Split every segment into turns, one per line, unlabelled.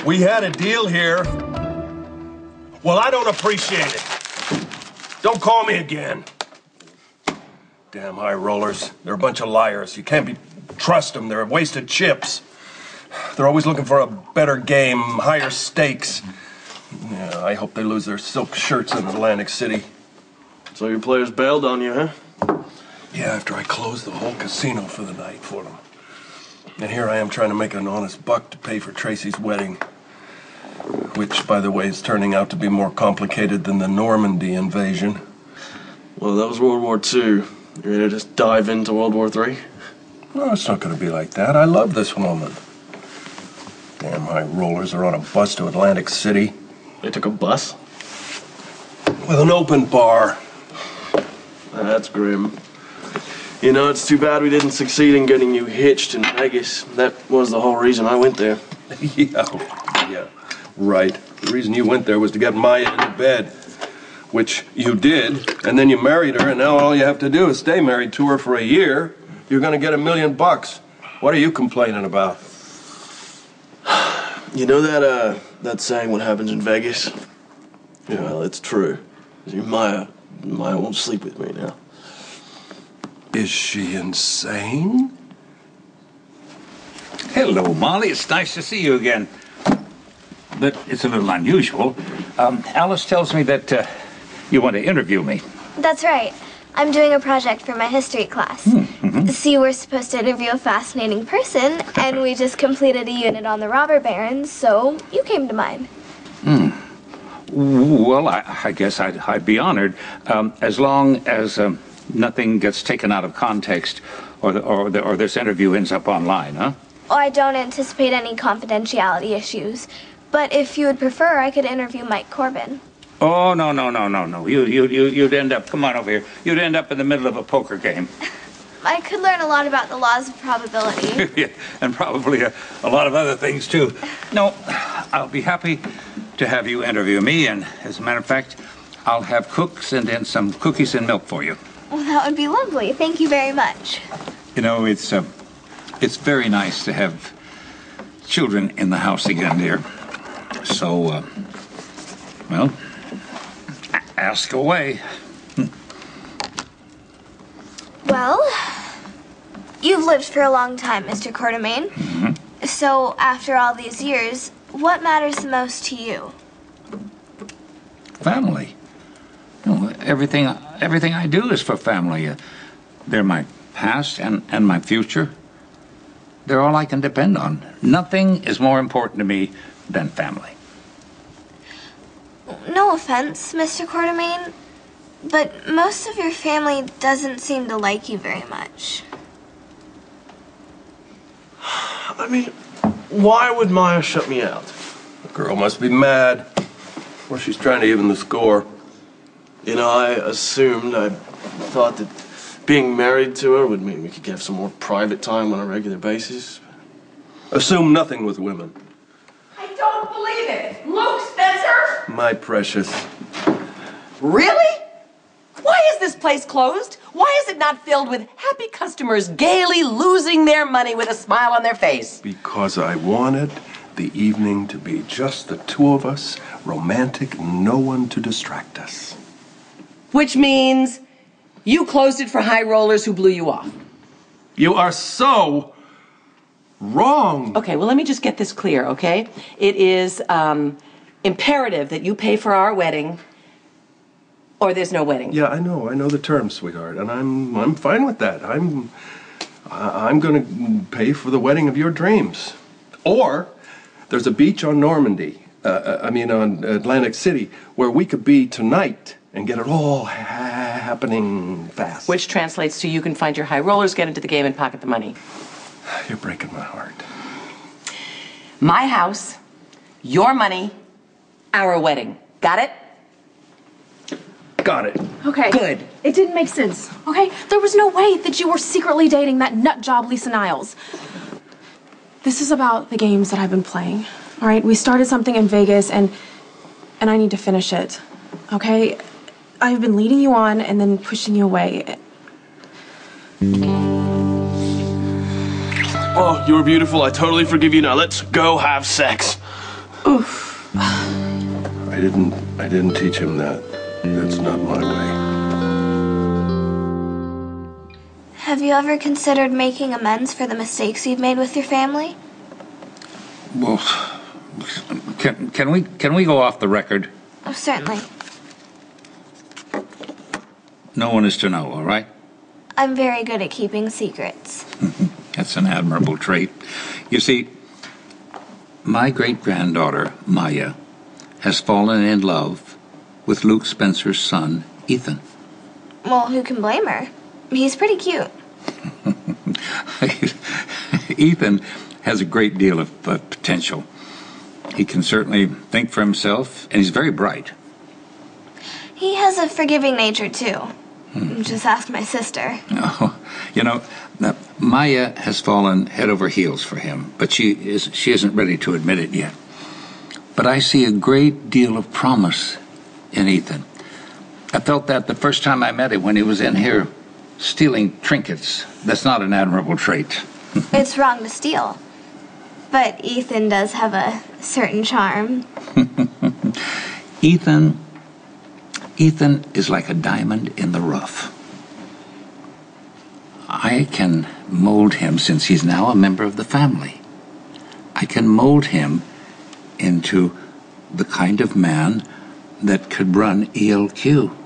We had a deal here. Well, I don't appreciate it. Don't call me again. Damn high rollers. They're a bunch of liars. You can't trust them. They're wasted chips. They're always looking for a better game, higher stakes. Yeah, I hope they lose their silk shirts in Atlantic City.
So your players bailed on you, huh?
Yeah, after I closed the whole casino for the night for them. And here I am trying to make an honest buck to pay for Tracy's wedding. Which, by the way, is turning out to be more complicated than the Normandy invasion.
Well, that was World War II. You ready to just dive into World War III?
No, it's not going to be like that. I love this woman. Damn high rollers are on a bus to Atlantic City.
They took a bus?
With an open bar.
That's grim. You know, it's too bad we didn't succeed in getting you hitched in Vegas. That was the whole reason I went there.
Yeah, right. The reason you went there was to get Maya into bed. Which you did, and then you married her, and now all you have to do is stay married to her for a year. You're gonna get $1 million. What are you complaining about?
You know that saying, what happens in Vegas? Yeah, well, it's true. Maya won't sleep with me now.
Is she insane?
Hello, Molly. It's nice to see you again. But it's a little unusual. Alice tells me that you want to interview me.
That's right. I'm doing a project for my history class. See, we're supposed to interview a fascinating person, and we just completed a unit on the robber barons, so you came to mind.
Well, I guess I'd be honored, as long as nothing gets taken out of context or this interview ends up online, huh?
Oh, I don't anticipate any confidentiality issues. But if you would prefer, I could interview Mike Corbin.
Oh, no. You'd end up, come on over here, you'd end up in the middle of a poker game.
I could learn a lot about the laws of probability.
Yeah, and probably a lot of other things, too. No, I'll be happy to have you interview me, and as a matter of fact, I'll have cooks and then some cookies and milk for you.
Well, that would be lovely. Thank you very much.
You know, it's very nice to have children in the house again, dear. So, well, ask away.
Well, you've lived for a long time, Mr. Quartermain. So, after all these years, what matters the most to you?
Family. You know, everything I do is for family. They're my past and my future. They're all I can depend on. Nothing is more important to me than family.
No offense, Mr. Quartermain, but most of your family doesn't seem to like you very much.
I mean, why would Maya shut me out?
The girl must be mad. Or she's trying to even the score.
You know, I thought that being married to her would mean we could have some more private time on a regular basis.
Assume nothing with women.
I don't believe it. Luke Spencer?
My precious.
Really? Why is this place closed? Why is it not filled with happy customers gaily losing their money with a smile on their face?
Because I wanted the evening to be just the two of us, romantic, no one to distract us.
Which means you closed it for high rollers who blew you off.
You are so wrong.
Okay, well, let me just get this clear, okay? It is imperative that you pay for our wedding or there's no wedding.
Yeah, I know the terms, sweetheart, and I'm fine with that. I'm going to pay for the wedding of your dreams. Or there's a beach on Normandy, on Atlantic City, where we could be tonight and get it all happening fast.
Which translates to you can find your high rollers, get into the game, and pocket the money.
You're breaking my heart.
My house, your money, our wedding. Got it?
Got it.
Okay.
Good.
It didn't make sense, okay? There was no way that you were secretly dating that nut job Lisa Niles. This is about the games that I've been playing, all right? We started something in Vegas, and I need to finish it, okay? I've been leading you on and then pushing you away.
Oh, you were beautiful. I totally forgive you now. Let's go have sex.
Oof.
I didn't teach him that. That's not my way.
Have you ever considered making amends for the mistakes you've made with your family?
Well, can we go off the record?
Oh, certainly.
No one is to know, all right?
I'm very good at keeping secrets.
That's an admirable trait. You see, my great-granddaughter, Maya, has fallen in love with Luke Spencer's son, Ethan.
Well, who can blame her? He's pretty cute.
Ethan has a great deal of potential. He can certainly think for himself, and he's very bright.
He has a forgiving nature, too. Just ask my sister.
Oh, you know, Maya has fallen head over heels for him, but she isn't ready to admit it yet. But I see a great deal of promise in Ethan. I felt that the first time I met him when he was in here stealing trinkets. That's not an admirable trait.
It's wrong to steal. But Ethan does have a certain charm.
Ethan is like a diamond in the rough. I can mold him, since he's now a member of the family. I can mold him into the kind of man that could run ELQ.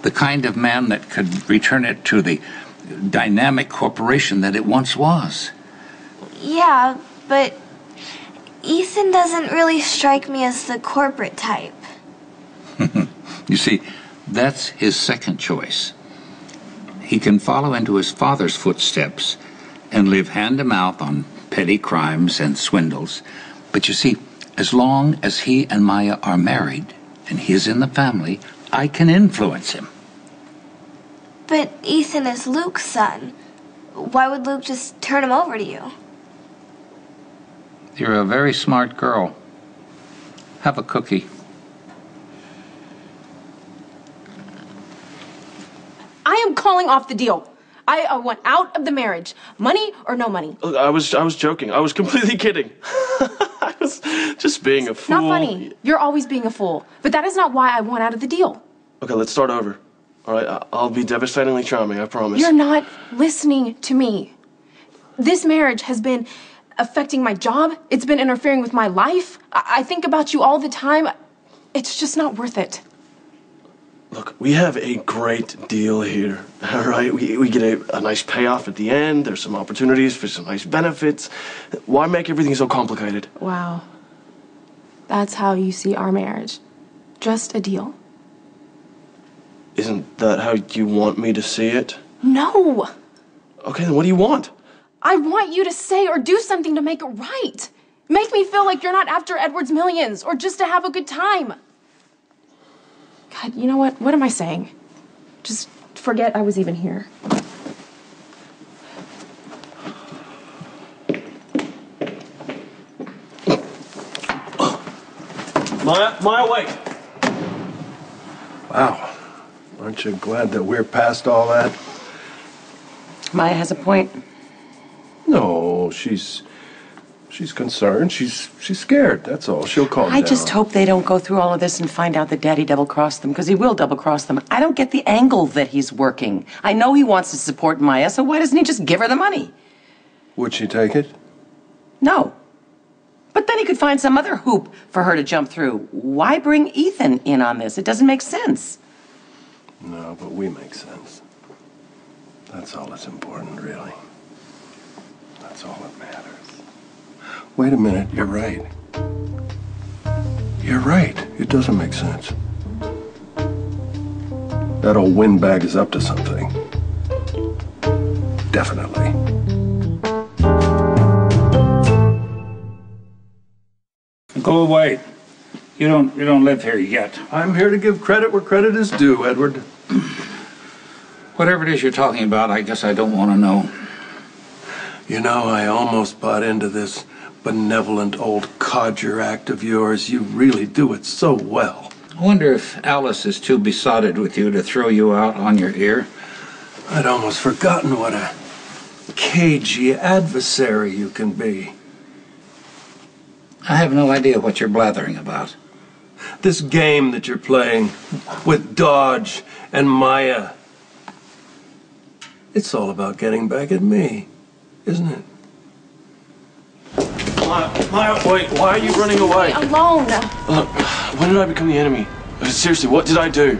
The kind of man that could return it to the dynamic corporation that it once was.
Yeah, but Ethan doesn't really strike me as the corporate type.
You see, that's his second choice. He can follow into his father's footsteps and live hand-to-mouth on petty crimes and swindles. But you see, as long as he and Maya are married and he is in the family, I can influence him.
But Ethan is Luke's son. Why would Luke just turn him over to you?
You're a very smart girl. Have a cookie.
I am calling off the deal. I want out of the marriage. Money or no money.
Look, I was joking. I was completely kidding. I was just being a fool.
Not funny. You're always being a fool. But that is not why I want out of the deal.
Okay, let's start over. All right, I'll be devastatingly charming, I promise.
You're not listening to me. This marriage has been affecting my job. It's been interfering with my life. I think about you all the time. It's just not worth it.
Look, we have a great deal here, all right? We get a nice payoff at the end. There's some opportunities for some nice benefits. Why make everything so complicated?
Wow. That's how you see our marriage. Just a deal.
Isn't that how you want me to see it?
No.
Okay, then what do you want?
I want you to say or do something to make it right. Make me feel like you're not after Edward's millions or just to have a good time. God, you know what? What am I saying? Just forget I was even here.
Maya, wait.
Wow. Aren't you glad that we're past all that?
Maya has a point.
No, she's concerned. She's scared. That's all. She'll calm down.
I just hope they don't go through all of this and find out that Daddy double-crossed them, because he will double-cross them. I don't get the angle that he's working. I know he wants to support Maya, so why doesn't he just give her the money?
Would she take it?
No. But then he could find some other hoop for her to jump through. Why bring Ethan in on this? It doesn't make sense.
No, but we make sense. That's all that's important, really. That's all that matters. Wait a minute, you're right. You're right. It doesn't make sense. That old windbag is up to something. Definitely.
Go away. You don't live here yet.
I'm here to give credit where credit is due, Edward.
Whatever it is you're talking about, I guess I don't want to know.
You know, I almost bought into this benevolent old codger act of yours. You really do it so well.
I wonder if Alice is too besotted with you to throw you out on your ear.
I'd almost forgotten what a cagey adversary you can be.
I have no idea what you're blathering about.
This game that you're playing with Dodge and Maya. It's all about getting back at me, isn't it?
Maya, wait, why are you running away?
Alone.
Look, when did I become the enemy? Seriously, what did I do?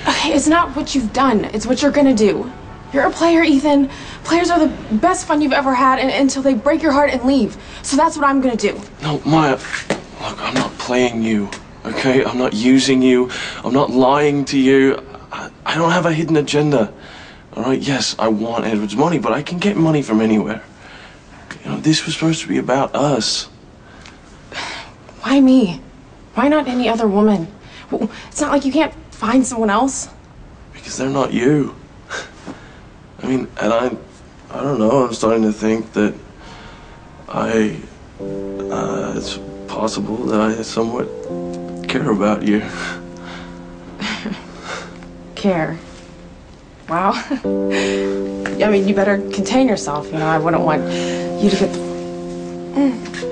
Okay, it's not what you've done, it's what you're gonna do. You're a player, Ethan. Players are the best fun you've ever had until they break your heart and leave. So that's what I'm gonna do.
No, Maya, look, I'm not playing you, okay? I'm not using you. I'm not lying to you. I don't have a hidden agenda. All right, yes, I want Edward's money, but I can get money from anywhere. You know, this was supposed to be about us.
Why me? Why not any other woman? Well, it's not like you can't find someone else.
Because they're not you. I mean, and I don't know, I'm starting to think that it's possible that I somewhat care about you.
Care? Wow. I mean, you better contain yourself, you know, I wouldn't want you to get the...